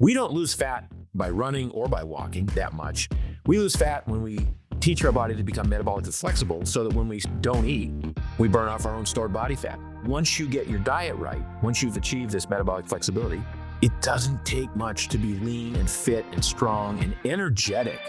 We don't lose fat by running or by walking that much. We lose fat when we teach our body to become metabolically flexible so that when we don't eat, we burn off our own stored body fat. Once you get your diet right, once you've achieved this metabolic flexibility, it doesn't take much to be lean and fit and strong and energetic.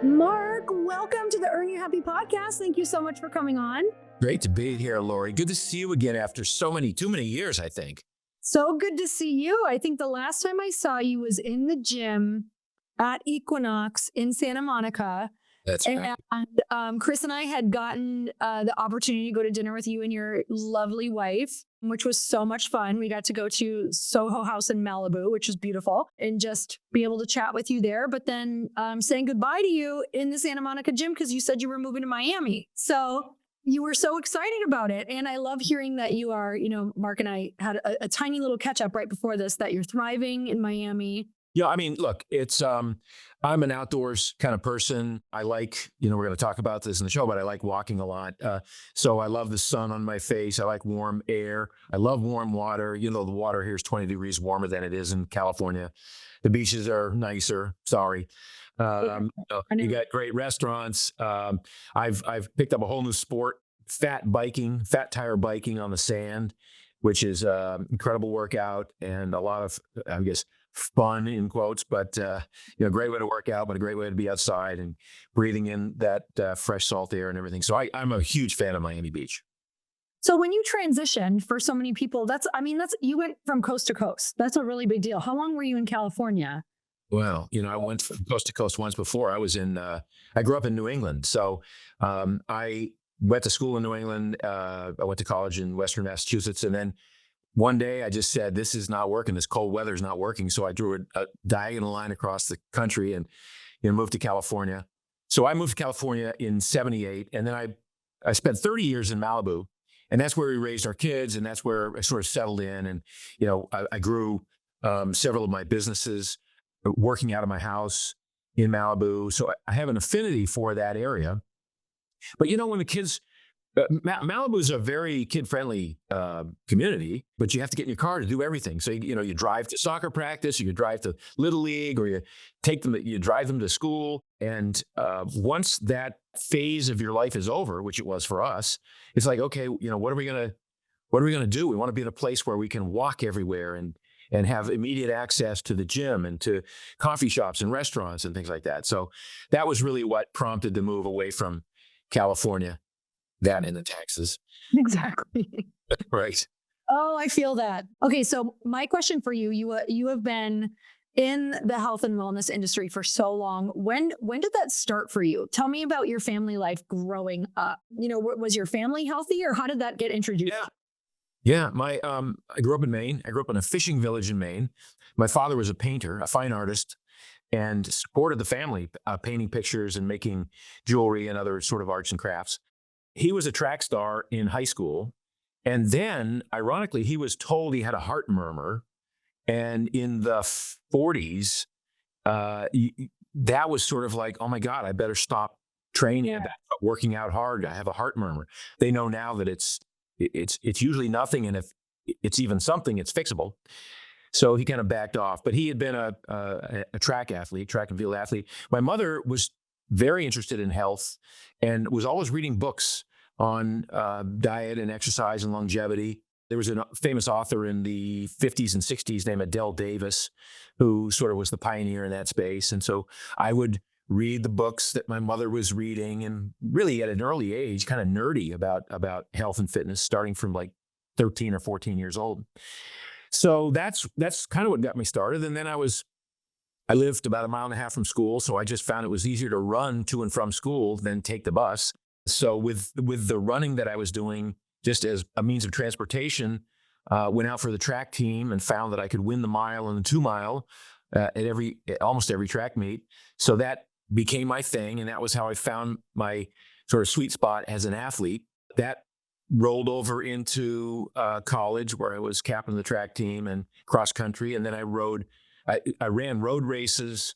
Mark, welcome to the Earn You Happy podcast. Thank you so much for coming on. Great to be here, Lori. Good to see you again after too many years, I think. So good to see you. I think the last time I saw you was in the gym at Equinox in Santa Monica. That's right. And Chris and I had gotten the opportunity to go to dinner with you and your lovely wife, which was so much fun. We got to go to Soho House in Malibu, which was beautiful, and just be able to chat with you there. But then saying goodbye to you in the Santa Monica gym because you said you were moving to Miami. So you were so excited about it. And I love hearing that you are, Mark and I had a tiny little catch up right before this, that you're thriving in Miami. Yeah, I mean, look, it's I'm an outdoors kind of person. I like, we're going to talk about this in the show, but I like walking a lot. So I love the sun on my face. I like warm air. I love warm water. The water here is 20 degrees warmer than it is in California. The beaches are nicer. Sorry. You got great restaurants. I've picked up a whole new sport, fat tire biking on the sand, which is incredible workout and a lot of, I guess, fun in quotes, but great way to work out, but a great way to be outside and breathing in that fresh salt air and everything. So I'm a huge fan of Miami Beach. So when you transitioned, for so many people, you went from coast to coast. That's a really big deal. How long were you in California? Well, I went from coast to coast once before. I grew up in New England. So I went to school in New England. I went to college in Western Massachusetts. And then one day I just said, this is not working. This cold weather is not working. So I drew a diagonal line across the country and moved to California. So I moved to California in 78. And then I spent 30 years in Malibu. And that's where we raised our kids. And that's where I sort of settled in. And, I grew several of my businesses working out of my house in Malibu. So I have an affinity for that area. But when the kids, Malibu is a very kid-friendly community, but you have to get in your car to do everything. So, you drive to soccer practice, or you drive to Little League, or you drive them to school. And once that phase of your life is over, which it was for us, it's like, okay, what are we going to do? We want to be in a place where we can walk everywhere and have immediate access to the gym and to coffee shops and restaurants and things like that. So that was really what prompted the move away from California, that and the taxes. Exactly. Right. Oh, I feel that. Okay, so my question for you, you have been in the health and wellness industry for so long. When did that start for you? Tell me about your family life growing up. Was your family healthy, or how did that get introduced? Yeah. I grew up in Maine. I grew up in a fishing village in Maine. My father was a painter, a fine artist, and supported the family, painting pictures and making jewelry and other sort of arts and crafts. He was a track star in high school. And then, ironically, he was told he had a heart murmur. And in the 40s, that was sort of like, oh my God, I better stop training, I better stop working out hard. I have a heart murmur. They know now that it's usually nothing. And if it's even something, it's fixable. So he kind of backed off, but he had been a track and field athlete. My mother was very interested in health and was always reading books on diet and exercise and longevity. There was a famous author in the 50s and 60s named Adele Davis, who sort of was the pioneer in that space. And so I would read the books that my mother was reading, and really at an early age, kind of nerdy about health and fitness, starting from like 13 or 14 years old. So that's kind of what got me started. And then I lived about a mile and a half from school. So I just found it was easier to run to and from school than take the bus. So with the running that I was doing, just as a means of transportation, went out for the track team and found that I could win the mile and the 2 mile at almost every track meet. So that became my thing. And that was how I found my sort of sweet spot as an athlete. That rolled over into college, where I was captain of the track team and cross country. And then I ran road races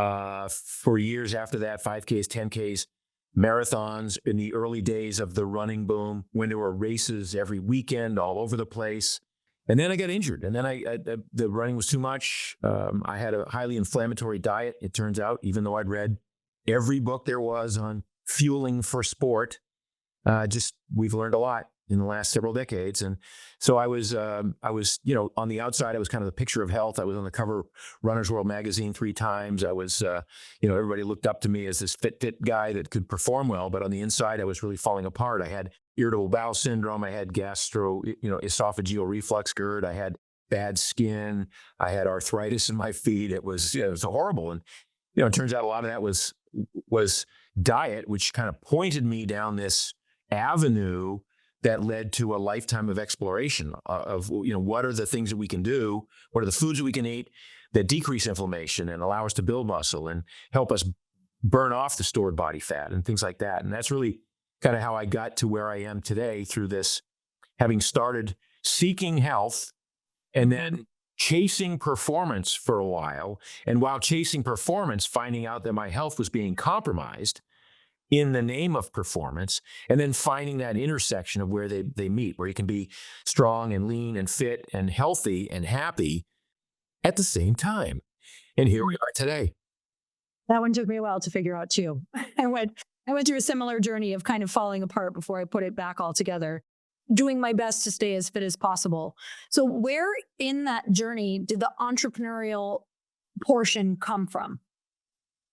For years after that, 5Ks, 10Ks, marathons in the early days of the running boom, when there were races every weekend all over the place. And then I got injured, and then the running was too much. I had a highly inflammatory diet, it turns out, even though I'd read every book there was on fueling for sport. We've learned a lot in the last several decades. And so I was, on the outside, I was kind of the picture of health. I was on the cover of Runner's World magazine 3 times. I was, everybody looked up to me as this fit guy that could perform well. But on the inside, I was really falling apart. I had irritable bowel syndrome. I had esophageal reflux GERD. I had bad skin. I had arthritis in my feet. It was horrible. And, it turns out a lot of that was diet, which kind of pointed me down this avenue that led to a lifetime of exploration of what are the things that we can do, what are the foods that we can eat that decrease inflammation and allow us to build muscle and help us burn off the stored body fat and things like that. And that's really kind of how I got to where I am today, through this, having started seeking health and then chasing performance for a while. And while chasing performance, finding out that my health was being compromised in the name of performance, and then finding that intersection of where they meet, where you can be strong and lean and fit and healthy and happy at the same time. And here we are today. That one took me a while to figure out too. I went through a similar journey of kind of falling apart before I put it back all together, doing my best to stay as fit as possible. So where in that journey did the entrepreneurial portion come from?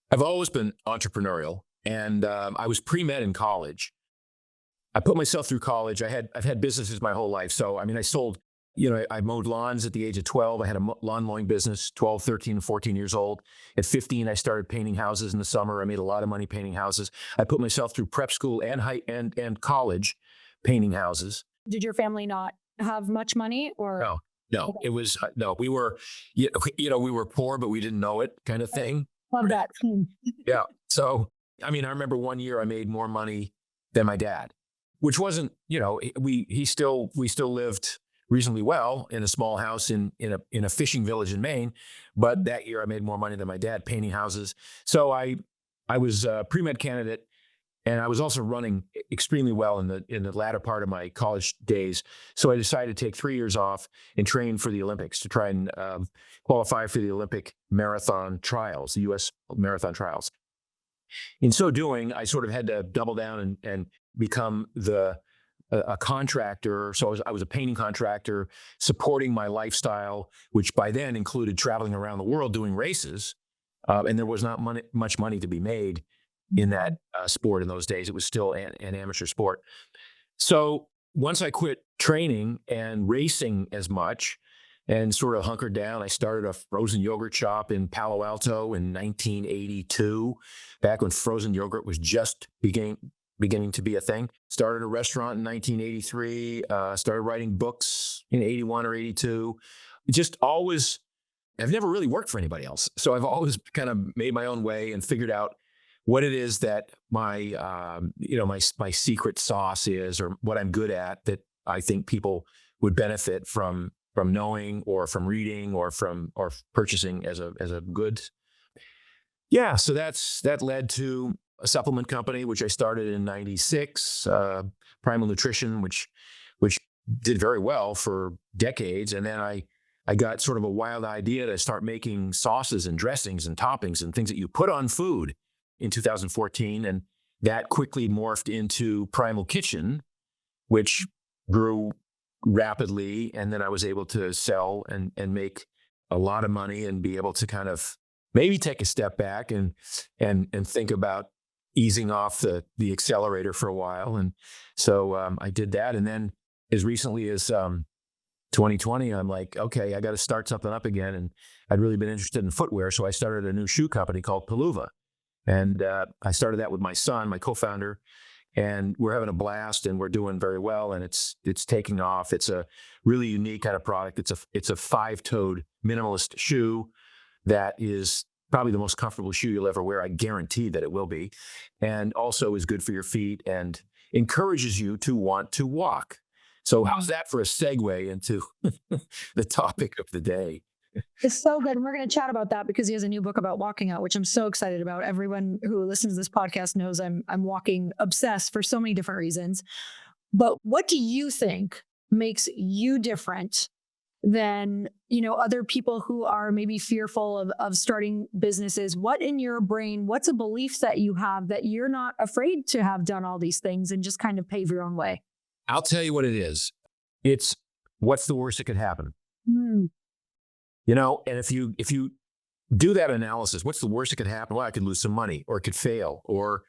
I've always been entrepreneurial. And I was pre-med in college. I put myself through college. I've had businesses my whole life. So, I sold, I mowed lawns at the age of 12. I had a lawn mowing business, 12, 13, 14 years old. At 15, I started painting houses in the summer. I made a lot of money painting houses. I put myself through prep school and college painting houses. Did your family not have much money, or? No, okay. It was, no, we were, we were poor, but we didn't know it, kind of thing. Love that. Yeah. So, I remember one year I made more money than my dad, which wasn't, we still lived reasonably well in a small house in a fishing village in Maine. But that year I made more money than my dad painting houses. So I was a pre-med candidate, and I was also running extremely well in the latter part of my college days. So I decided to take 3 years off and train for the Olympics, to try and qualify for the Olympic marathon trials, the U.S. marathon trials. In so doing, I sort of had to double down and become a contractor. So I was a painting contractor, supporting my lifestyle, which by then included traveling around the world doing races. And there was not much money to be made in that sport in those days. It was still an amateur sport. So once I quit training and racing as much and sort of hunkered down, I started a frozen yogurt shop in Palo Alto in 1982, back when frozen yogurt was just beginning to be a thing. Started a restaurant in 1983, started writing books in 81 or 82. I've never really worked for anybody else. So I've always kind of made my own way and figured out what it is that my secret sauce is, or what I'm good at that I think people would benefit from knowing, or from reading, or purchasing as a good. Yeah. So that led to a supplement company, which I started in 96, Primal Nutrition, which did very well for decades. And then I got sort of a wild idea to start making sauces and dressings and toppings and things that you put on food in 2014. And that quickly morphed into Primal Kitchen, which grew rapidly. And then I was able to sell and make a lot of money and be able to kind of maybe take a step back and think about easing off the accelerator for a while. And so I did that. And then as recently as 2020, I'm like, okay, I got to start something up again. And I'd really been interested in footwear. So I started a new shoe company called Peluva. And I started that with my son, my co-founder, and we're having a blast, and we're doing very well, and it's taking off. It's a really unique kind of product. It's a 5-toed minimalist shoe that is probably the most comfortable shoe you'll ever wear. I guarantee that it will be, and also is good for your feet and encourages you to want to walk. So how's that for a segue into the topic of the day? It's so good. And we're going to chat about that because he has a new book about walking out, which I'm so excited about. Everyone who listens to this podcast knows I'm walking obsessed for so many different reasons. But what do you think makes you different than, other people who are maybe fearful of starting businesses? What in your brain, what's a belief set you have that you're not afraid to have done all these things and just kind of pave your own way? I'll tell you what it is. It's what's the worst that could happen? Mm. And if you do that analysis, what's the worst that could happen? Well, I could lose some money, or it could fail, or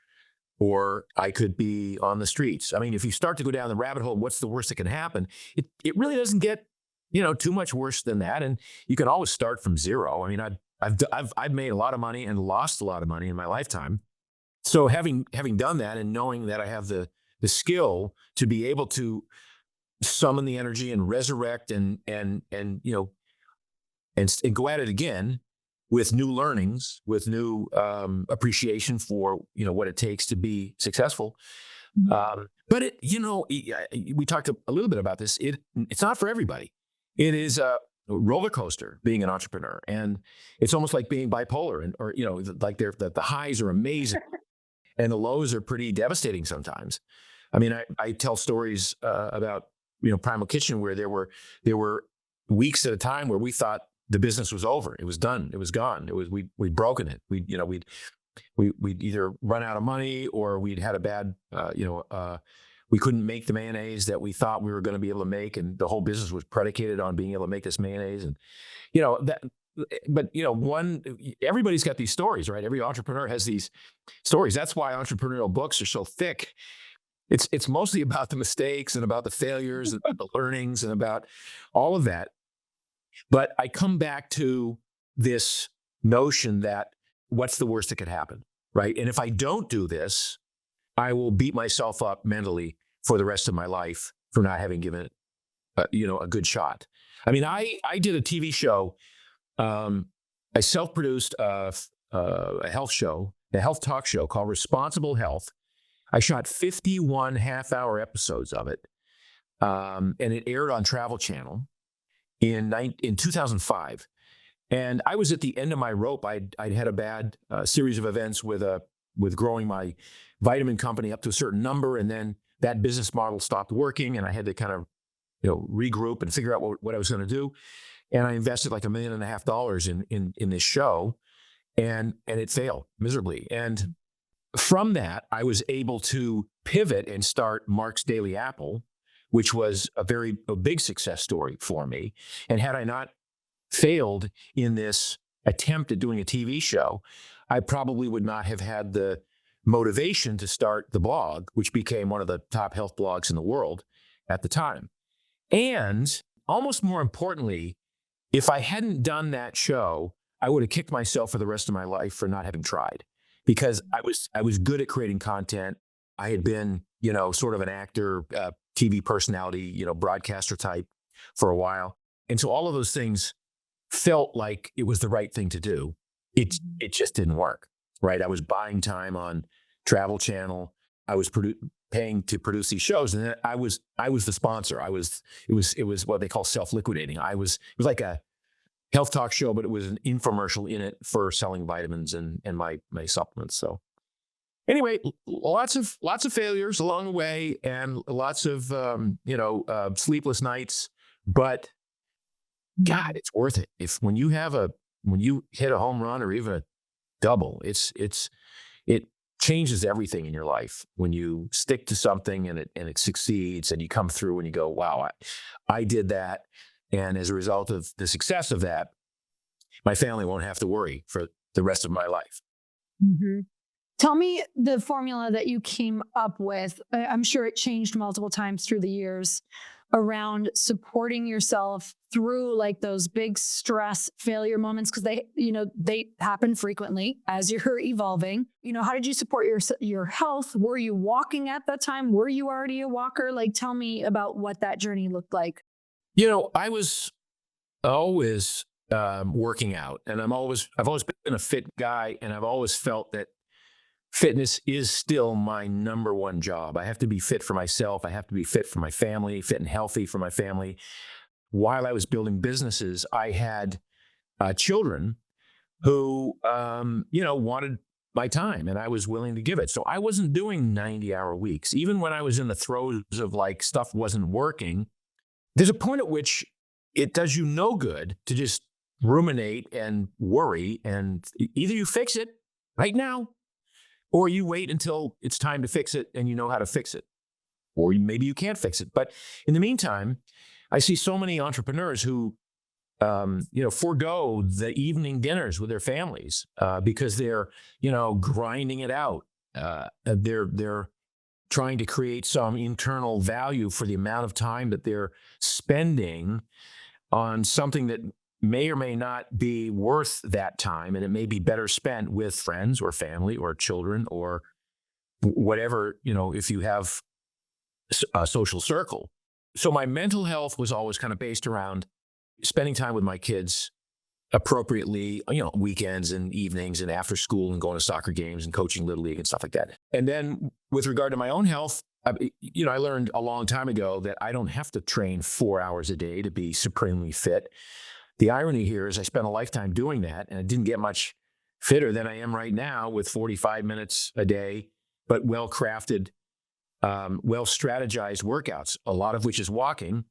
I could be on the streets. I mean, if you start to go down the rabbit hole, what's the worst that can happen? It really doesn't get, too much worse than that. And you can always start from zero. I mean, I've made a lot of money and lost a lot of money in my lifetime. So having done that and knowing that I have the skill to be able to summon the energy and resurrect and go at it again with new learnings, with new appreciation for what it takes to be successful. But we talked a little bit about this. It's not for everybody. It is a roller coaster being an entrepreneur, and it's almost like being bipolar, or like the highs are amazing, and the lows are pretty devastating sometimes. I mean, I tell stories about Primal Kitchen where there were weeks at a time where we thought the business was over. It was done. It was gone. We'd broken it. We'd either run out of money, or we'd had a bad, we couldn't make the mayonnaise that we thought we were going to be able to make. And the whole business was predicated on being able to make this mayonnaise. And, everybody's got these stories, right? Every entrepreneur has these stories. That's why entrepreneurial books are so thick. It's mostly about the mistakes and about the failures and about the learnings and about all of that. But I come back to this notion that what's the worst that could happen, right? And if I don't do this, I will beat myself up mentally for the rest of my life for not having given it, a good shot. I mean, I did a TV show. I self-produced a health talk show called Responsible Health. I shot 51 half-hour episodes of it, and it aired on Travel Channel in 2005. And I was at the end of my rope. I'd had a bad series of events with growing my vitamin company up to a certain number, and then that business model stopped working, and I had to kind of regroup and figure out what I was going to do. And I invested like $1.5 million in this show, and it failed miserably. And from that, I was able to pivot and start Mark's Daily Apple, which was a big success story for me. And had I not failed in this attempt at doing a TV show, I probably would not have had the motivation to start the blog, which became one of the top health blogs in the world at the time. And almost more importantly, if I hadn't done that show, I would have kicked myself for the rest of my life for not having tried, because I was good at creating content. I had been, sort of an actor, TV personality, broadcaster type for a while. And so all of those things felt like it was the right thing to do. It just didn't work, right? I was buying time on Travel Channel. I was paying to produce these shows, and then I was the sponsor. It was what they call self-liquidating. It was like a health talk show, but it was an infomercial in it for selling vitamins and my supplements. So anyway, lots of failures along the way, and lots of sleepless nights. But God, it's worth it. When you hit a home run or even a double, it changes everything in your life when you stick to something and it succeeds, and you come through and you go, wow, I did that. And as a result of the success of that, my family won't have to worry for the rest of my life. Mm-hmm. Tell me the formula that you came up with. I'm sure it changed multiple times through the years around supporting yourself through like those big stress failure moments, because they happen frequently as you're evolving. How did you support your health? Were you walking at that time? Were you already a walker? Like, tell me about what that journey looked like. I was always working out, and I've always been a fit guy, and I've always felt that fitness is still my number one job. I have to be fit for myself. I have to be fit for my family, fit and healthy for my family. While I was building businesses, I had children who, wanted my time, and I was willing to give it. So I wasn't doing 90-hour weeks. Even when I was in the throes of like stuff wasn't working, there's a point at which it does you no good to just ruminate and worry. And either you fix it right now, or you wait until it's time to fix it and you know how to fix it. Or maybe you can't fix it. But in the meantime, I see so many entrepreneurs who forego the evening dinners with their families because they're, grinding it out. They're trying to create some internal value for the amount of time that they're spending on something that may or may not be worth that time, and it may be better spent with friends or family or children or whatever, if you have a social circle. So my mental health was always kind of based around spending time with my kids appropriately, weekends and evenings and after school and going to soccer games and coaching Little League and stuff like that. And then with regard to my own health, I learned a long time ago that I don't have to train 4 hours a day to be supremely fit. The irony here is I spent a lifetime doing that, and I didn't get much fitter than I am right now with 45 minutes a day, but well-crafted, well-strategized workouts, a lot of which is walking,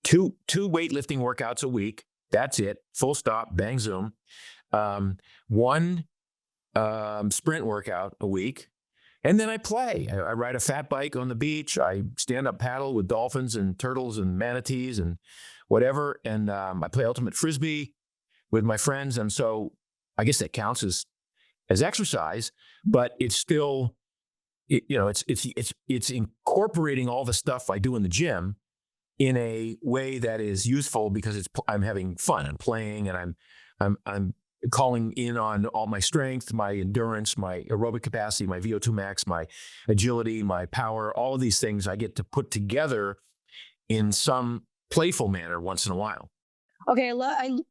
two weightlifting workouts a week. That's it. Full stop, bang, zoom. One sprint workout a week. And then I play. I ride a fat bike on the beach. I stand up paddle with dolphins and turtles and manatees and whatever. And I play ultimate frisbee with my friends. And so I guess that counts as exercise, but it's still, it's incorporating all the stuff I do in the gym in a way that is useful because I'm having fun. I'm playing, and I'm calling in on all my strength, my endurance, my aerobic capacity, my VO2 max, my agility, my power. All of these things I get to put together in some playful manner once in a while. Okay,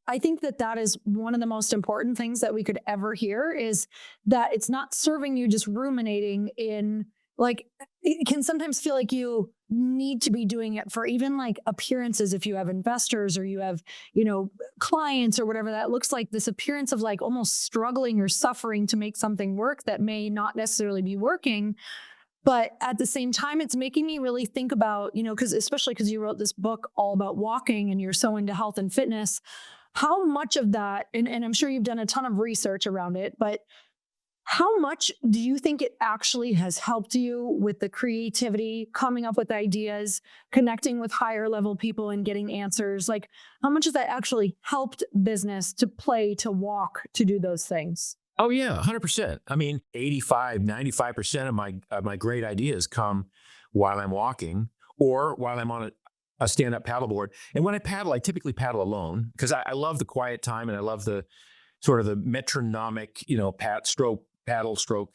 I think that is one of the most important things that we could ever hear, is that it's not serving you just ruminating in, like, it can sometimes feel like you need to be doing it for even like appearances. If you have investors or you have, clients or whatever, that looks like this appearance of like almost struggling or suffering to make something work that may not necessarily be working. But at the same time, it's making me really think about, especially because you wrote this book all about walking and you're so into health and fitness, how much of that, and I'm sure you've done a ton of research around it, but how much do you think it actually has helped you with the creativity, coming up with ideas, connecting with higher level people and getting answers? Like, how much has that actually helped business to play, to walk, to do those things? Oh yeah, 100%. I mean, 85, 95% of my great ideas come while I'm walking or while I'm on a stand-up paddleboard. And when I paddle, I typically paddle alone because I love the quiet time, and I love the sort of the metronomic, paddle stroke.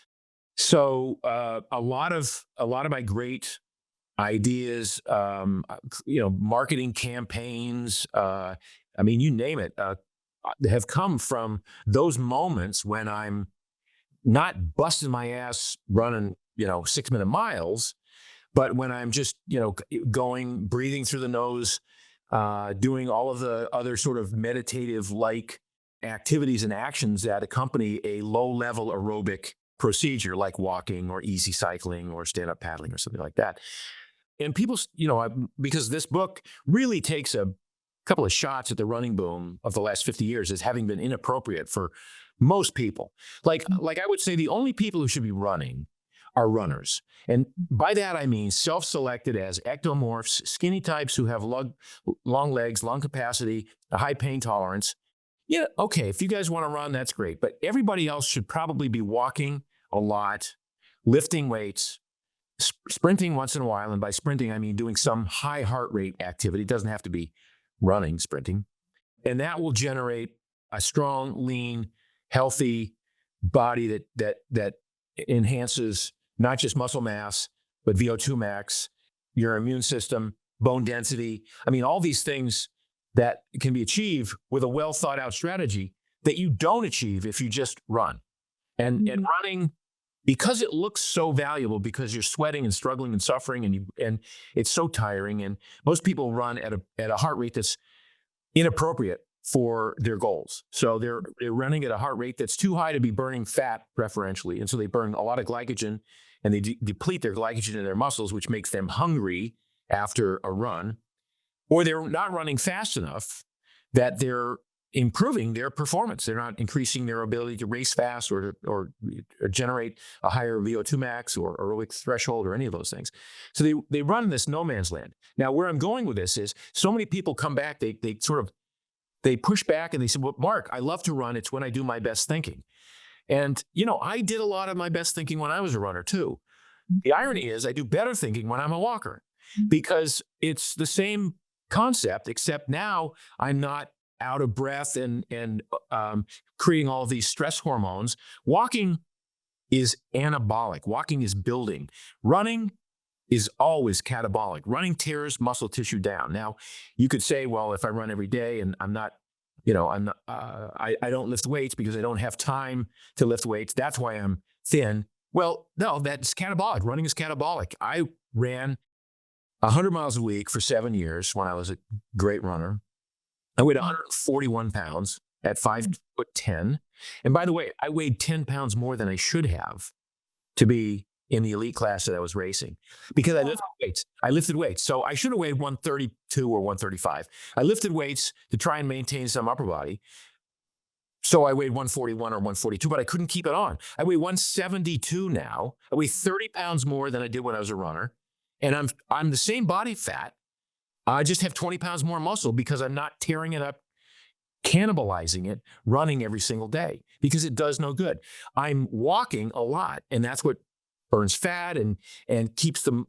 So a lot of my great ideas, marketing campaigns, you name it, have come from those moments when I'm not busting my ass running, 6-minute miles, but when I'm just, going, breathing through the nose, doing all of the other sort of meditative-like activities and actions that accompany a low-level aerobic procedure like walking or easy cycling or stand-up paddling or something like that. And people, because this book really takes a couple of shots at the running boom of the last 50 years as having been inappropriate for most people. Like I would say the only people who should be running are runners. And by that, I mean self-selected as ectomorphs, skinny types who have long legs, lung capacity, a high pain tolerance. Yeah, okay, if you guys want to run, that's great. But everybody else should probably be walking a lot, lifting weights, sprinting once in a while. And by sprinting, I mean doing some high heart rate activity. It doesn't have to be running, sprinting. And that will generate a strong, lean, healthy body that enhances not just muscle mass, but VO2 max, your immune system, bone density. I mean, all these things that can be achieved with a well thought out strategy that you don't achieve if you just run. And running, because it looks so valuable, because you're sweating and struggling and suffering and it's so tiring. And most people run at a heart rate that's inappropriate for their goals. So they're running at a heart rate that's too high to be burning fat preferentially. And so they burn a lot of glycogen and they deplete their glycogen in their muscles, which makes them hungry after a run. Or they're not running fast enough that they're improving their performance. They're not increasing their ability to race fast or generate a higher VO2 max or aerobic threshold or any of those things. So they run in this no man's land. Now, where I'm going with this is so many people come back, they push back and they say, well, Mark, I love to run. It's when I do my best thinking. And, I did a lot of my best thinking when I was a runner too. The irony is I do better thinking when I'm a walker because it's the same concept, except now I'm not out of breath and creating all of these stress hormones. Walking is anabolic. Walking is building. Running is always catabolic. Running tears muscle tissue down. Now, you could say, well, if I run every day and I don't lift weights because I don't have time to lift weights, that's why I'm thin. Well, no, that's catabolic. Running is catabolic. I ran 100 miles a week for 7 years when I was a great runner. I weighed 141 pounds at 5'10". And by the way, I weighed 10 pounds more than I should have to be in the elite class that I was racing because I lifted weights. So I should have weighed 132 or 135. I lifted weights to try and maintain some upper body. So I weighed 141 or 142, but I couldn't keep it on. I weigh 172 now. I weigh 30 pounds more than I did when I was a runner. And I'm the same body fat. I just have 20 pounds more muscle because I'm not tearing it up, cannibalizing it, running every single day because it does no good. I'm walking a lot, and that's what burns fat and keeps them.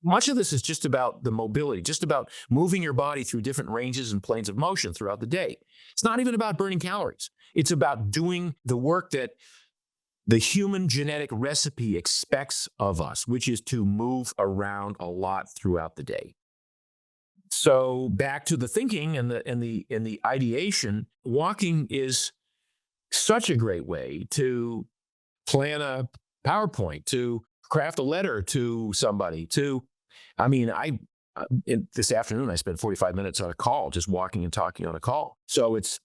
Much of this is just about the mobility, just about moving your body through different ranges and planes of motion throughout the day. It's not even about burning calories. It's about doing the work that the human genetic recipe expects of us, which is to move around a lot throughout the day. So back to the thinking and the ideation, walking is such a great way to plan a PowerPoint, to craft a letter to somebody, this afternoon, I spent 45 minutes on a call, just walking and talking on a call. So it's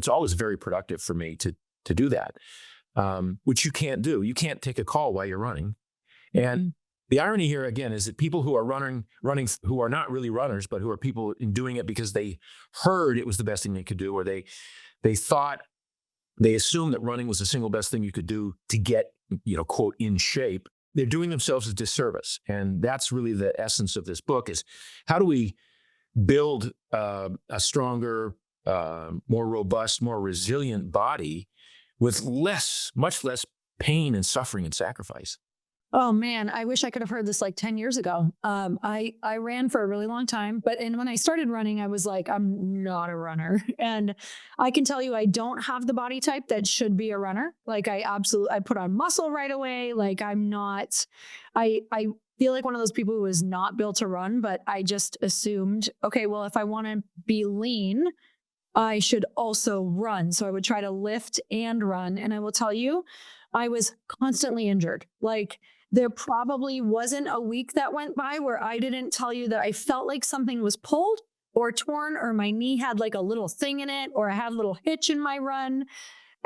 always very productive for me to do that, which you can't do. You can't take a call while you're running. And the irony here, again, is that people who are running, who are not really runners, but who are people in doing it because they heard it was the best thing they could do, or they assumed that running was the single best thing you could do to get, quote, in shape. They're doing themselves a disservice. And that's really the essence of this book is how do we build a stronger, more robust, more resilient body with much less pain and suffering and sacrifice. Oh man, I wish I could have heard this like 10 years ago. I ran for a really long time, and when I started running, I was like, I'm not a runner. And I can tell you, I don't have the body type that should be a runner. Like I put on muscle right away. Like I feel like one of those people who is not built to run, but I just assumed, okay, well, if I want to be lean, I should also run. So I would try to lift and run. And I will tell you, I was constantly injured. Like there probably wasn't a week that went by where I didn't tell you that I felt like something was pulled or torn, or my knee had like a little thing in it, or I had a little hitch in my run.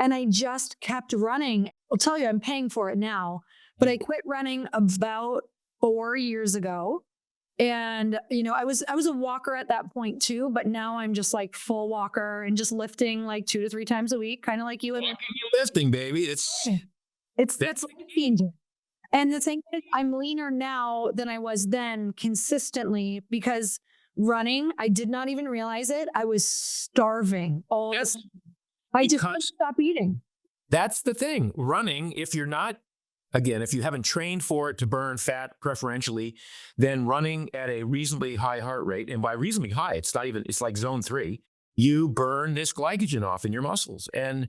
And I just kept running. I'll tell you, I'm paying for it now, but I quit running about 4 years ago. And, I was a walker at that point too, but now I'm just like full walker and just lifting like 2 to 3 times a week, kind of like you. And lifting, baby. It's changing. And the thing is, I'm leaner now than I was then consistently because running, I did not even realize it. I was starving all the time. I just couldn't stop eating. That's the thing. Running, if you haven't trained for it to burn fat preferentially, then running at a reasonably high heart rate, and by reasonably high, it's like zone 3, you burn this glycogen off in your muscles. And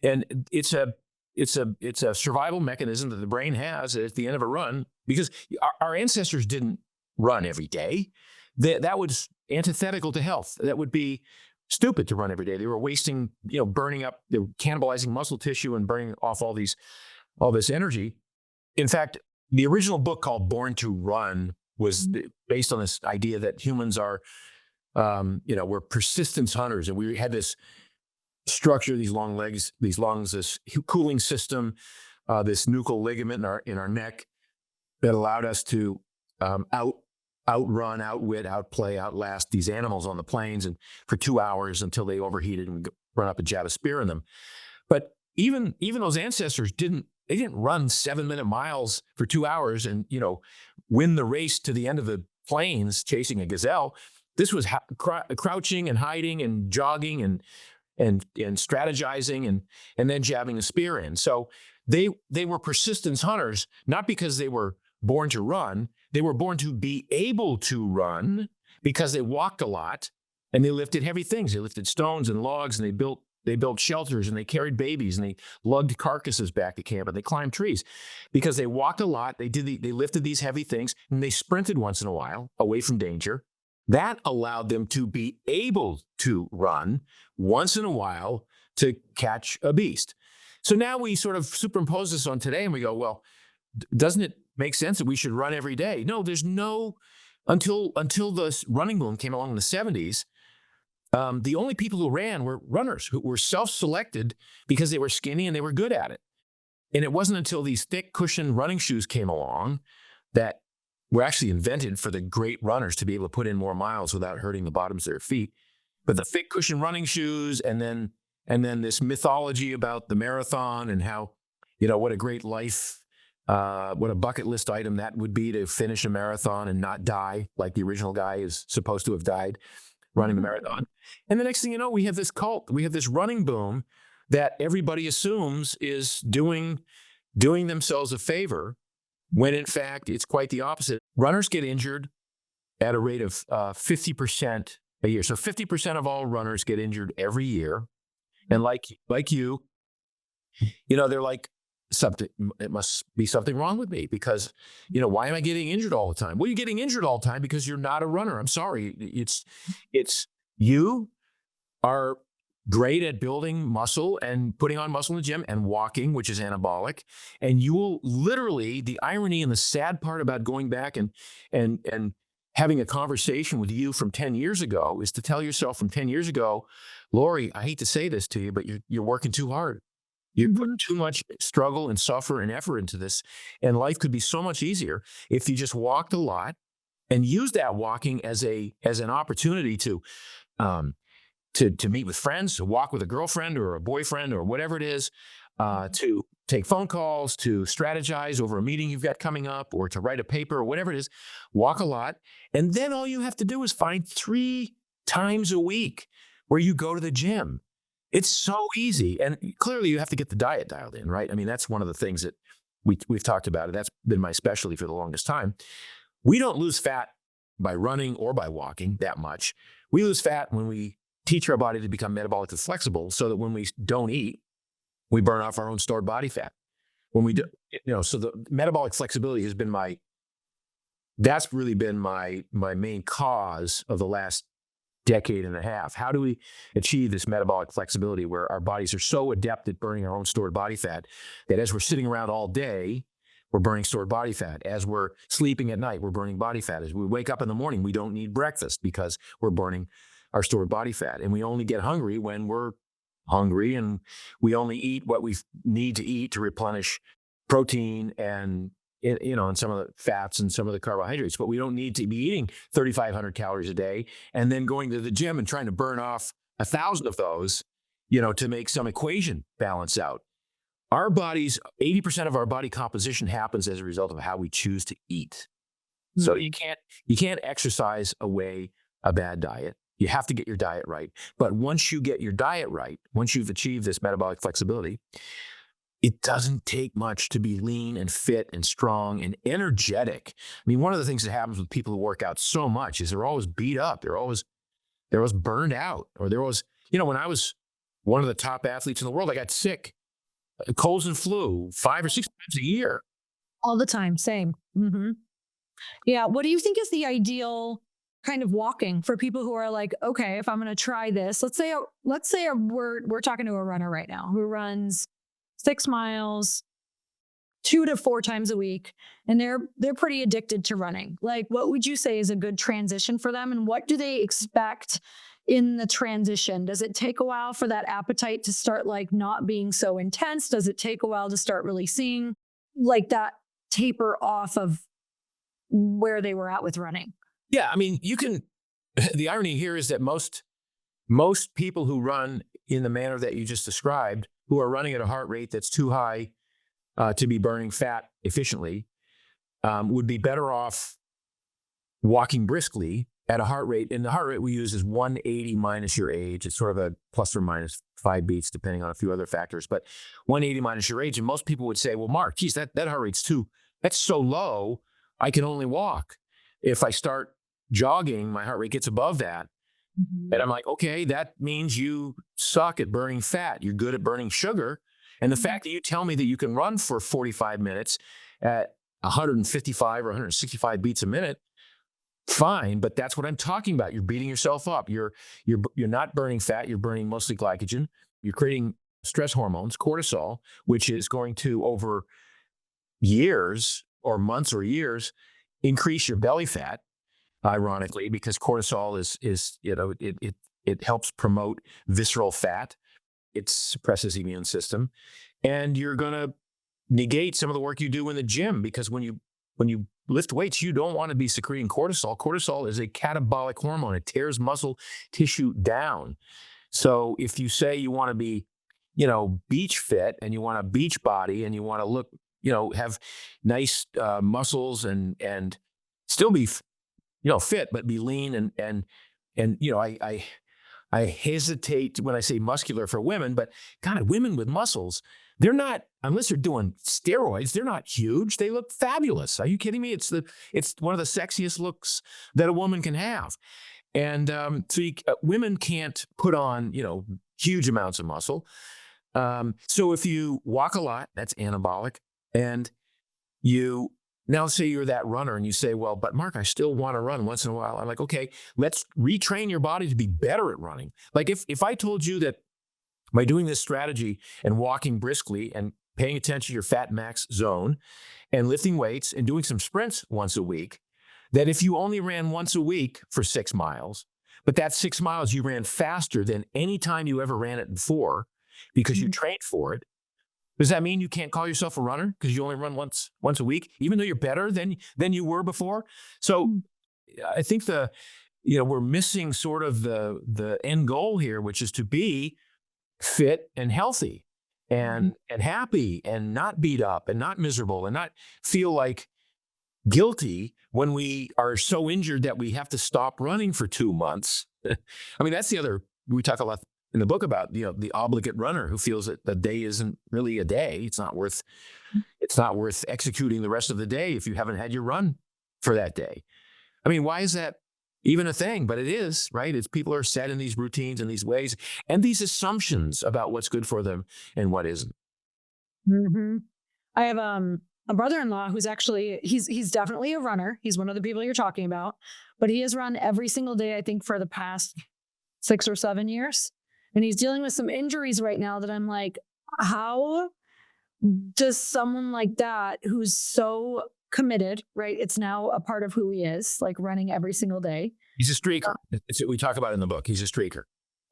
it's a survival mechanism that the brain has at the end of a run, because our ancestors didn't run every day. That was antithetical to health. That would be stupid to run every day. They were wasting, burning up, they were cannibalizing muscle tissue and burning off all this energy. In fact, the original book called Born to Run was based on this idea that humans are we're persistence hunters, and we had this structure, these long legs, these lungs, this cooling system, this nuchal ligament in our neck that allowed us to outrun, outwit, outplay, outlast these animals on the plains, and for 2 hours until they overheated and run up and jab a spear in them. But even those ancestors didn't run 7-minute miles for 2 hours and win the race to the end of the plains chasing a gazelle. This was crouching and hiding and jogging and strategizing and then jabbing a spear in. So they were persistence hunters, not because they were born to run. They were born to be able to run because they walked a lot and they lifted heavy things. They lifted stones and logs, and they built shelters, and they carried babies, and they lugged carcasses back to camp, and they climbed trees because they walked a lot. They lifted these heavy things, and they sprinted once in a while away from danger. That allowed them to be able to run once in a while to catch a beast. So now we sort of superimpose this on today, and we go, well, doesn't it make sense that we should run every day? No, there's no, until the running boom came along in the 70s, the only people who ran were runners who were self-selected because they were skinny and they were good at it. And it wasn't until these thick cushioned running shoes came along that were actually invented for the great runners to be able to put in more miles without hurting the bottoms of their feet. But the thick cushioned running shoes, and then this mythology about the marathon and how, what a great life, what a bucket list item that would be to finish a marathon and not die like the original guy is supposed to have died running the marathon. And the next thing you know, we have this cult, we have this running boom that everybody assumes is doing themselves a favor, when in fact it's quite the opposite. Runners get injured at a rate of 50% a year. So 50% of all runners get injured every year. And like you, they're like, it must be something wrong with me because, why am I getting injured all the time? Well, you're getting injured all the time because you're not a runner. I'm sorry. It's you are great at building muscle and putting on muscle in the gym and walking, which is anabolic. And you will literally, the irony and the sad part about going back and having a conversation with you from 10 years ago is to tell yourself from 10 years ago, Lori, I hate to say this to you, but you're working too hard. You put too much struggle and suffer and effort into this, and life could be so much easier if you just walked a lot and used that walking as an opportunity to meet with friends, to walk with a girlfriend or a boyfriend or whatever it is, to take phone calls, to strategize over a meeting you've got coming up, or to write a paper or whatever it is. Walk a lot, and then all you have to do is find 3 times a week where you go to the gym. It's so easy. And clearly you have to get the diet dialed in, right? I mean, that's one of the things that we've talked about. That's been my specialty for the longest time. We don't lose fat by running or by walking that much. We lose fat when we teach our body to become metabolically flexible so that when we don't eat, we burn off our own stored body fat. When we do, so the metabolic flexibility has been that's really been my main cause of the last decade and a half. How do we achieve this metabolic flexibility where our bodies are so adept at burning our own stored body fat that as we're sitting around all day, we're burning stored body fat. As we're sleeping at night, we're burning body fat. As we wake up in the morning, we don't need breakfast because we're burning our stored body fat. And we only get hungry when we're hungry, and we only eat what we need to eat to replenish protein and and some of the fats and some of the carbohydrates, but we don't need to be eating 3,500 calories a day and then going to the gym and trying to burn off 1,000 of those, to make some equation balance out. Our bodies, 80% of our body composition happens as a result of how we choose to eat. So you can't exercise away a bad diet. You have to get your diet right. But once you get your diet right, once you've achieved this metabolic flexibility, it doesn't take much to be lean and fit and strong and energetic. I mean, one of the things that happens with people who work out so much is they're always beat up. They're always burned out, or they're always, when I was one of the top athletes in the world, I got sick, colds and flu 5 or 6 times a year. All the time. Same. Mm-hmm. Yeah. What do you think is the ideal kind of walking for people who are like, okay, if I'm going to try this, let's say we're talking to a runner right now who runs 6 miles 2 to 4 times a week, and they're pretty addicted to running. Like, what would you say is a good transition for them, and what do they expect in the transition? Does it take a while for that appetite to start like not being so intense? Does it take a while to start really seeing like that taper off of where they were at with running? Yeah, I mean, you can. The irony here is that most people who run in the manner that you just described, who are running at a heart rate that's too high to be burning fat efficiently, would be better off walking briskly at a heart rate. And the heart rate we use is 180 minus your age. It's sort of a plus or minus 5 beats, depending on a few other factors. But 180 minus your age. And most people would say, well, Mark, geez, that heart rate's that's so low, I can only walk. If I start jogging, my heart rate gets above that. Mm-hmm. And I'm like, okay, that means you suck at burning fat. You're good at burning sugar. And the fact that you tell me that you can run for 45 minutes at 155 or 165 beats a minute, fine, but that's what I'm talking about. You're beating yourself up. You're not burning fat. You're burning mostly glycogen. You're creating stress hormones, cortisol, which is going to, over years or months or years, increase your belly fat. Ironically, because cortisol is it helps promote visceral fat. It suppresses the immune system, and you're going to negate some of the work you do in the gym, because when you lift weights, you don't want to be secreting cortisol. Cortisol is a catabolic hormone. It tears muscle tissue down. So if you say you want to be, beach fit, and you want a beach body, and you want to look, have nice muscles and still be fit, but be lean and I hesitate when I say muscular for women, but God, women with muscles, they're not, unless they're doing steroids, they're not huge. They look fabulous. Are you kidding me? It's one of the sexiest looks that a woman can have. And so women can't put on, huge amounts of muscle. So if you walk a lot, that's anabolic. And now say you're that runner and you say, well, but Mark, I still want to run once in a while. I'm like, okay, let's retrain your body to be better at running. Like if I told you that by doing this strategy and walking briskly and paying attention to your fat max zone and lifting weights and doing some sprints once a week, that if you only ran once a week for 6 miles, but that 6 miles you ran faster than any time you ever ran it before because you trained for it, does that mean you can't call yourself a runner because you only run once a week, even though you're better than you were before? So I think we're missing sort of the end goal here, which is to be fit and healthy and happy and not beat up and not miserable and not feel like guilty when we are so injured that we have to stop running for 2 months. I mean, that's the other, we talk a lot in the book about, the obligate runner who feels that the day isn't really a day. It's not worth executing the rest of the day if you haven't had your run for that day. I mean, why is that even a thing? But it is, right? It's people are set in these routines and these ways and these assumptions about what's good for them and what isn't. Mm-hmm. I have a brother-in-law who's actually, he's definitely a runner. He's one of the people you're talking about, but he has run every single day, I think, for the past 6 or 7 years. And he's dealing with some injuries right now that I'm like, how does someone like that, who's so committed, right? It's now a part of who he is, like running every single day. He's a streaker. It's what we talk about in the book. He's a streaker.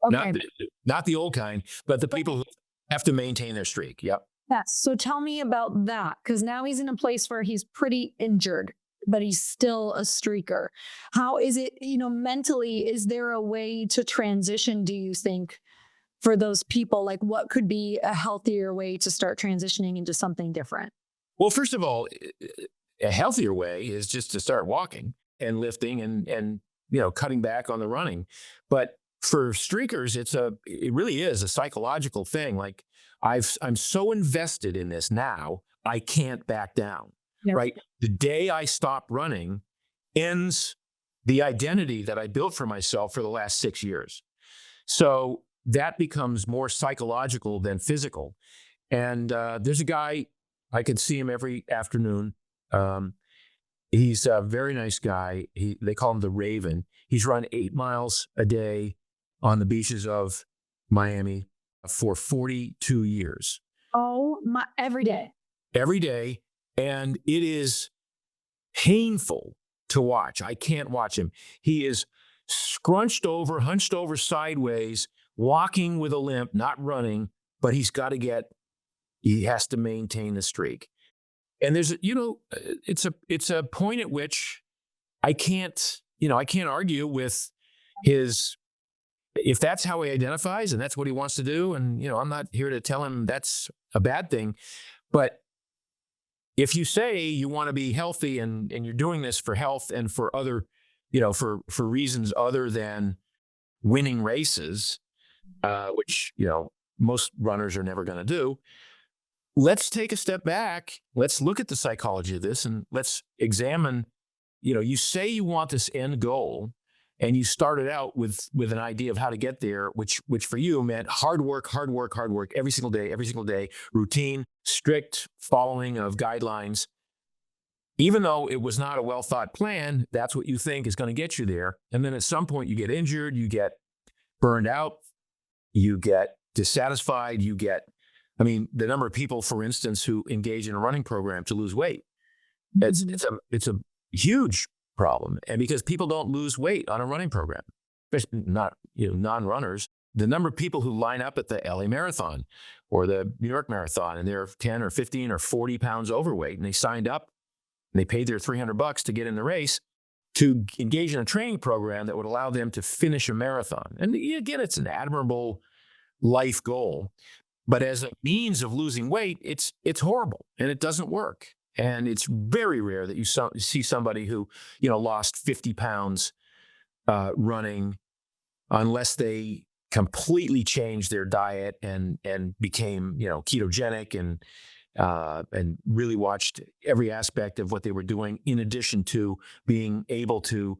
Okay. Not the old kind, but the people who have to maintain their streak. Yep. Yes. So tell me about that, because now he's in a place where he's pretty injured, but he's still a streaker. How is it, mentally, is there a way to transition, do you think, for those people? Like, what could be a healthier way to start transitioning into something different? Well, first of all, a healthier way is just to start walking and lifting and cutting back on the running. But for streakers, it really is a psychological thing. Like I'm so invested in this now, I can't back down. Yep. Right? The day I stop running ends the identity that I built for myself for the last 6 years. So that becomes more psychological than physical. And there's a guy, I can see him every afternoon. He's a very nice guy. They call him the Raven. He's run 8 miles a day on the beaches of Miami for 42 years. Oh my, every day. Every day. And it is painful to watch. I can't watch him. He is scrunched over, hunched over sideways, walking with a limp, not running, but he has to maintain the streak. And it's a point at which I can't argue with his, if that's how he identifies and that's what he wants to do. And, I'm not here to tell him that's a bad thing. But if you say you want to be healthy and you're doing this for health and for other, for reasons other than winning races, which, most runners are never going to do, let's take a step back. Let's look at the psychology of this and let's examine, you say you want this end goal and you started out with an idea of how to get there, which for you meant hard work, every single day, routine, strict following of guidelines. Even though it was not a well-thought plan, that's what you think is going to get you there. And then at some point you get injured, you get burned out, you get dissatisfied, the number of people, for instance, who engage in a running program to lose weight, it's a huge problem. And because people don't lose weight on a running program, especially not, non-runners, the number of people who line up at the LA Marathon or the New York Marathon and they're 10 or 15 or 40 pounds overweight and they signed up and they paid their $300 to get in the race to engage in a training program that would allow them to finish a marathon. And again, it's an admirable life goal, but as a means of losing weight, it's horrible and it doesn't work. And it's very rare that you see somebody who, lost 50 pounds running, unless they completely changed their diet and became, ketogenic and really watched every aspect of what they were doing, in addition to being able to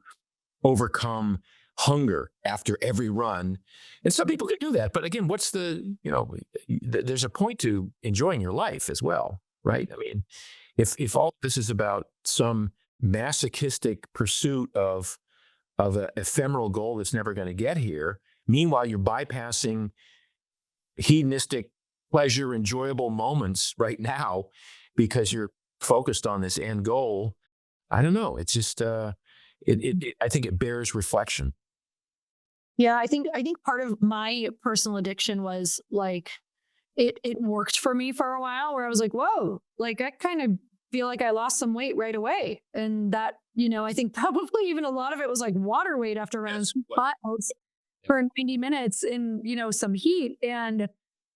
overcome hunger after every run. And some people can do that. But again, there's a point to enjoying your life as well, right? If all this is about some masochistic pursuit of an ephemeral goal that's never going to get here, meanwhile you're bypassing hedonistic pleasure, enjoyable moments right now because you're focused on this end goal, I don't know. It's just I think it bears reflection. Yeah, I think part of my personal addiction was like it worked for me for a while where I was like, whoa, like I kind of feel like I lost some weight right away. And that, I think probably even a lot of it was like water weight after running miles for 90 minutes in, some heat. And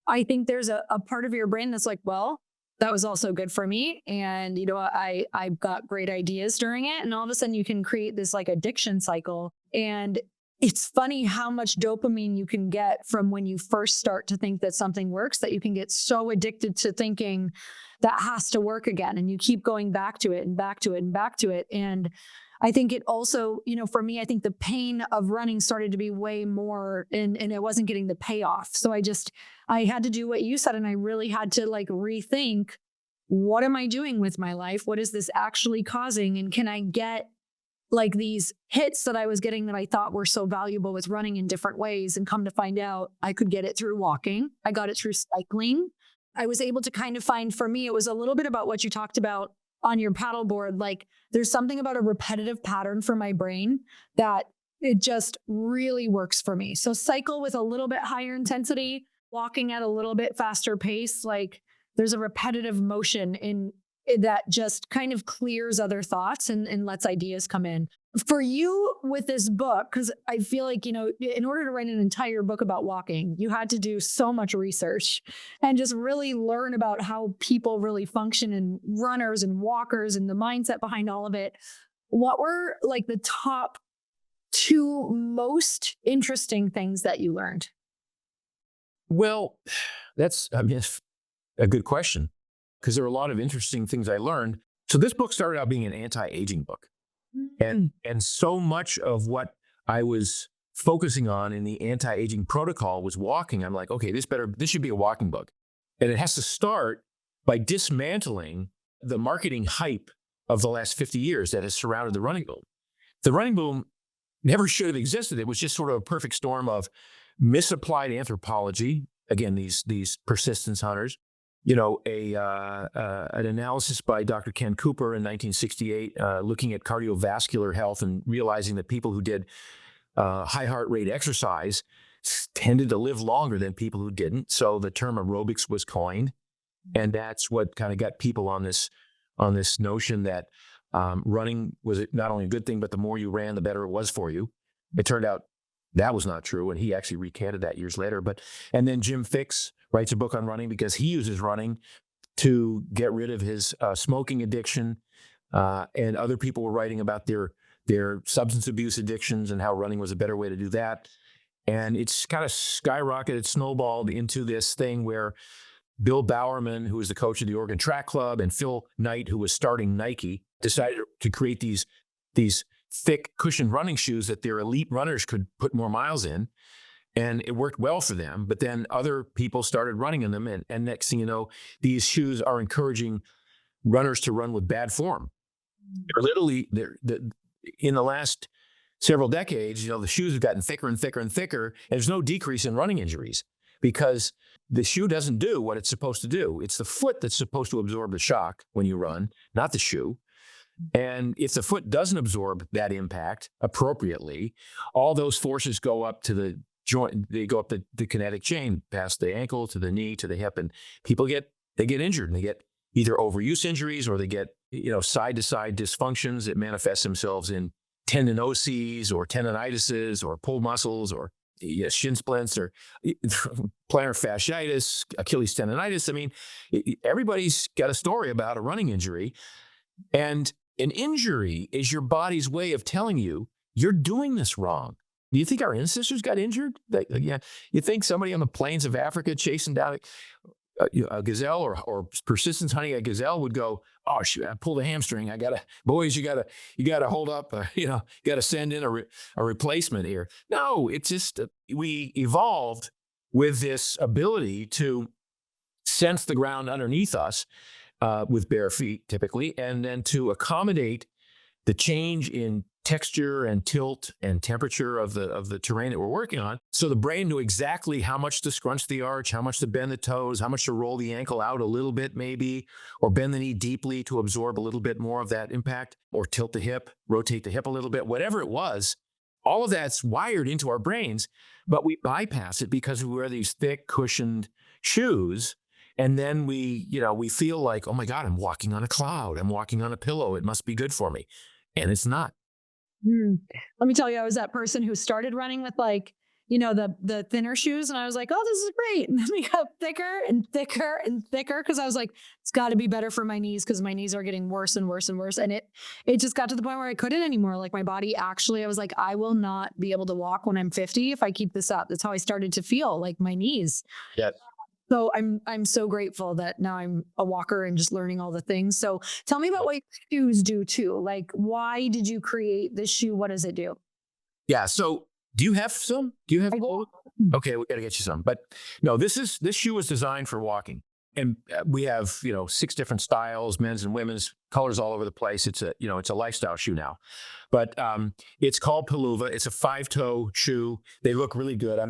I think there's a part of your brain that's like, well, that was also good for me. And, I've got great ideas during it. And all of a sudden you can create this like addiction cycle. And it's funny how much dopamine you can get from when you first start to think that something works, that you can get so addicted to thinking that has to work again. And you keep going back to it and back to it and back to it. And I think it also, for me, I think the pain of running started to be way more and I wasn't getting the payoff. So I had to do what you said. And I really had to like rethink, what am I doing with my life? What is this actually causing? And can I get like these hits that I was getting that I thought were so valuable with running in different ways, and come to find out I could get it through walking. I got it through cycling. I was able to kind of find, for me, it was a little bit about what you talked about on your paddleboard. Like there's something about a repetitive pattern for my brain that it just really works for me. So cycle with a little bit higher intensity, walking at a little bit faster pace. Like there's a repetitive motion in that just kind of clears other thoughts and lets ideas come in. For you with this book, because I feel like, in order to write an entire book about walking, you had to do so much research and just really learn about how people really function, and runners and walkers and the mindset behind all of it. What were like the top 2 most interesting things that you learned? Well, that's a good question, because there are a lot of interesting things I learned. So this book started out being an anti-aging book. And so much of what I was focusing on in the anti-aging protocol was walking. I'm like, okay, this should be a walking book. And it has to start by dismantling the marketing hype of the last 50 years that has surrounded the running boom. The running boom never should have existed. It was just sort of a perfect storm of misapplied anthropology. Again, these persistence hunters, an analysis by Dr. Ken Cooper in 1968, looking at cardiovascular health and realizing that people who did high heart rate exercise tended to live longer than people who didn't. So the term aerobics was coined, and that's what kind of got people on this notion that running was not only a good thing, but the more you ran, the better it was for you. It turned out that was not true, and he actually recanted that years later. And then Jim Fixx writes a book on running because he uses running to get rid of his smoking addiction, and other people were writing about their substance abuse addictions and how running was a better way to do that. And it's kind of skyrocketed, snowballed into this thing where Bill Bowerman, who was the coach of the Oregon Track Club, and Phil Knight, who was starting Nike, decided to create these thick cushioned running shoes that their elite runners could put more miles in. And it worked well for them. But then other people started running in them. And next thing you know, these shoes are encouraging runners to run with bad form. They're literally, in the last several decades, the shoes have gotten thicker and thicker and thicker. And there's no decrease in running injuries because the shoe doesn't do what it's supposed to do. It's the foot that's supposed to absorb the shock when you run, not the shoe. And if the foot doesn't absorb that impact appropriately, all those forces go up to the joint. They go up the kinetic chain past the ankle to the knee to the hip, and people get injured, and they get either overuse injuries or they get side to side dysfunctions that manifest themselves in tendinoses or tendinitises or pulled muscles or shin splints or plantar fasciitis, Achilles tendonitis. I mean, everybody's got a story about a running injury, and an injury is your body's way of telling you you're doing this wrong. Do you think our ancestors got injured? You think somebody on the plains of Africa chasing down a gazelle or persistence hunting a gazelle would go, "Oh shoot, I pulled a hamstring. You gotta hold up. Gotta send in a replacement here." No, it's just we evolved with this ability to sense the ground underneath us with bare feet, typically, and then to accommodate the change in texture and tilt and temperature of the terrain that we're working on. So the brain knew exactly how much to scrunch the arch, how much to bend the toes, how much to roll the ankle out a little bit maybe, or bend the knee deeply to absorb a little bit more of that impact, or tilt the hip, rotate the hip a little bit, whatever it was. All of that's wired into our brains, but we bypass it because we wear these thick cushioned shoes. And then we feel like, oh my God, I'm walking on a cloud. I'm walking on a pillow. It must be good for me. And it's not. Let me tell you, I was that person who started running with the thinner shoes. And I was like, oh, this is great. And then we got thicker and thicker and thicker because I was like, it's got to be better for my knees because my knees are getting worse and worse and worse. And it just got to the point where I couldn't anymore. Like my body I was like, I will not be able to walk when I'm 50 if I keep this up. That's how I started to feel, like my knees. Yeah. So I'm so grateful that now I'm a walker and just learning all the things. So tell me about what shoes do too. Like, why did you create this shoe? What does it do? Yeah. So do you have some? Do you have? Okay, we got to get you some. But no, this shoe was designed for walking, and we have 6 different styles, men's and women's, colors all over the place. It's a lifestyle shoe now, but it's called Peluva. It's a 5-toe shoe. They look really good. I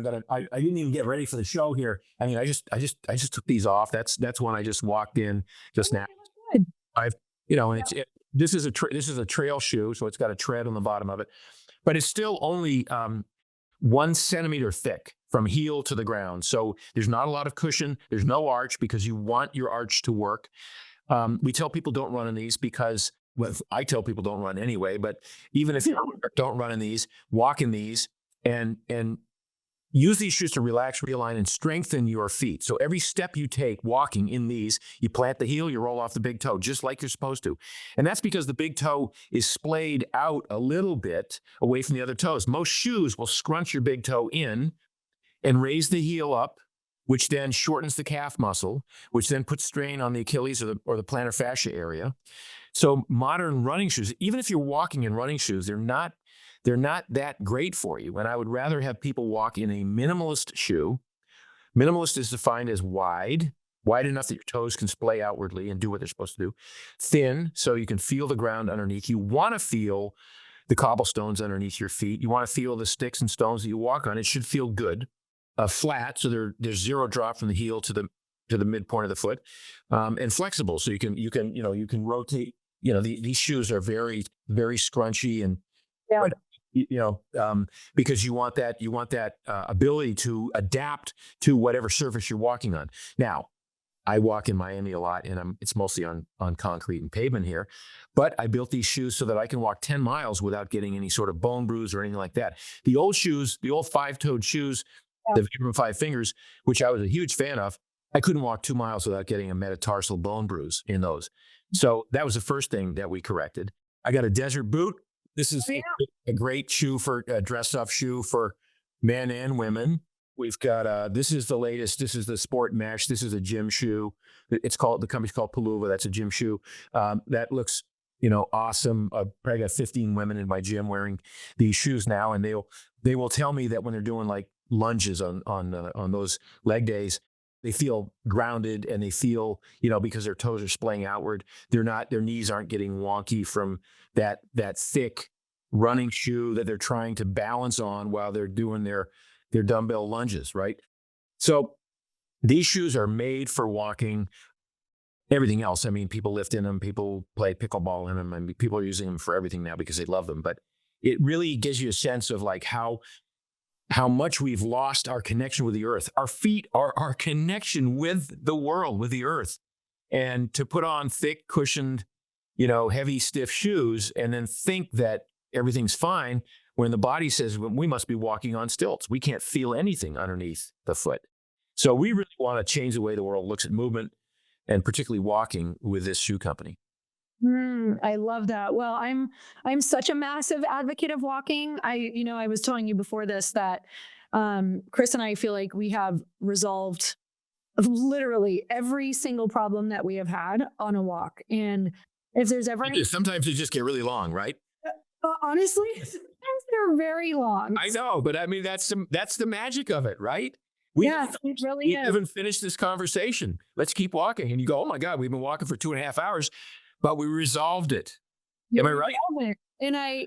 didn't even get ready for the show here. I mean, I just took these off. That's one I just walked in just now. This is a trail shoe, so it's got a tread on the bottom of it, but it's still only 1 centimeter thick from heel to the ground. So there's not a lot of cushion. There's no arch because you want your arch to work. We tell people don't run in these because, well, I tell people don't run anyway, but even if you don't run in these, walk in these and use these shoes to relax, realign, and strengthen your feet. So every step you take walking in these, you plant the heel, you roll off the big toe, just like you're supposed to. And that's because the big toe is splayed out a little bit away from the other toes. Most shoes will scrunch your big toe in and raise the heel up, which then shortens the calf muscle, which then puts strain on the Achilles or the plantar fascia area. So modern running shoes, even if you're walking in running shoes, they're not that great for you. And I would rather have people walk in a minimalist shoe. Minimalist is defined as wide enough that your toes can splay outwardly and do what they're supposed to do. Thin, so you can feel the ground underneath. You want to feel the cobblestones underneath your feet. You want to feel the sticks and stones that you walk on. It should feel good. Flat, so there's zero drop from the heel to to the midpoint of the foot, and flexible. So you can rotate. These shoes are very, very scrunchy and Yeah. but, because you want that ability to adapt to whatever surface you're walking on. Now, I walk in Miami a lot, and it's mostly on concrete and pavement here. But I built these shoes so that I can walk 10 miles without getting any sort of bone bruise or anything like that. The old shoes, the old five-toed shoes, Yeah. the Vibram Five Fingers, which I was a huge fan of, I couldn't walk 2 miles without getting a metatarsal bone bruise in those. So that was the first thing that we corrected. I got a desert boot. This is Oh, yeah. a great shoe for a dress-up shoe for men and women. We've got this is the latest. This is the Sport Mesh. This is a gym shoe. The company's called Paluva. That's a gym shoe. That looks awesome. I've probably got 15 women in my gym wearing these shoes now, and they will tell me that when they're doing like lunges on those leg days, they feel grounded and they feel because their toes are splaying outward. Their knees aren't getting wonky from that thick running shoe that they're trying to balance on while they're doing their dumbbell lunges, right? So these shoes are made for walking. Everything else, I mean, people lift in them, people play pickleball in them, and people are using them for everything now because they love them. But it really gives you a sense of like how much we've lost our connection with the earth. Our feet are our connection with the world, with the earth. And to put on thick, cushioned, heavy, stiff shoes and then think that everything's fine when the body says we must be walking on stilts. We can't feel anything underneath the foot. So we really want to change the way the world looks at movement and particularly walking with this shoe company. I love that. Well, I'm such a massive advocate of walking. I was telling you before this that Chris and I feel like we have resolved literally every single problem that we have had on a walk. And if there's ever Sometimes they just get really long, right? honestly, sometimes they're very long. I know, but I mean that's the magic of it, right? Yes, it really We is. haven't finished this conversation. Let's keep walking. And you go, oh my God, we've been walking for 2.5 hours, but we resolved it. Am I right? And I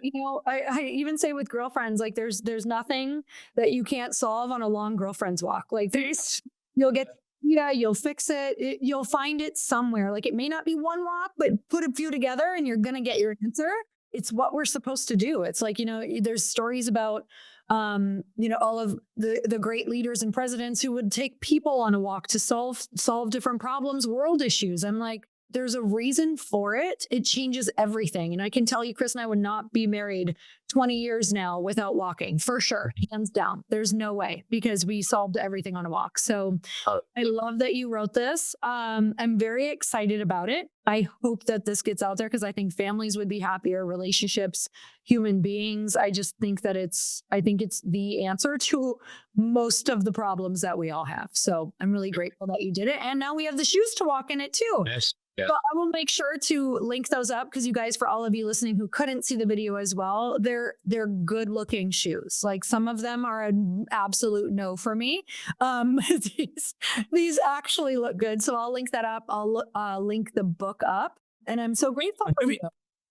even say with girlfriends, like there's nothing that you can't solve on a long girlfriend's walk. Like you'll fix it. You'll find it somewhere. Like it may not be one walk, but put a few together and you're going to get your answer. It's what we're supposed to do. It's like, there's stories about, all of the great leaders and presidents who would take people on a walk to solve different problems, world issues. I'm like, there's a reason for it. It changes everything. And I can tell you, Chris and I would not be married 20 years now without walking, for sure. Hands down. There's no way, because we solved everything on a walk. So I love that you wrote this. I'm very excited about it. I hope that this gets out there because I think families would be happier, relationships, human beings. I just think that it's the answer to most of the problems that we all have. So I'm really grateful that you did it. And now we have the shoes to walk in it too. Yes. Yeah. So I will make sure to link those up because you guys, for all of you listening who couldn't see the video as well, they're good looking shoes. Like some of them are an absolute no for me. These actually look good. So I'll link that up. I'll link the book up, and I'm so grateful for you.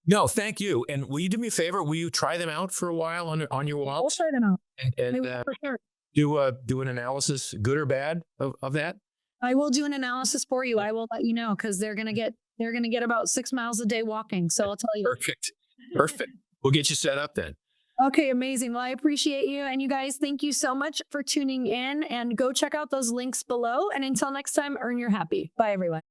No, thank you. And will you do me a favor? Will you try them out for a while on your I'll walks? try them out. And For sure. do an analysis, good or bad, of that? I will do an analysis for you. I will let you know because they're gonna get about 6 miles a day walking. So I'll tell you. Perfect. We'll get you set up then. Okay, amazing. Well, I appreciate you. And you guys, thank you so much for tuning in, and go check out those links below. And until next time, earn your happy. Bye, everyone.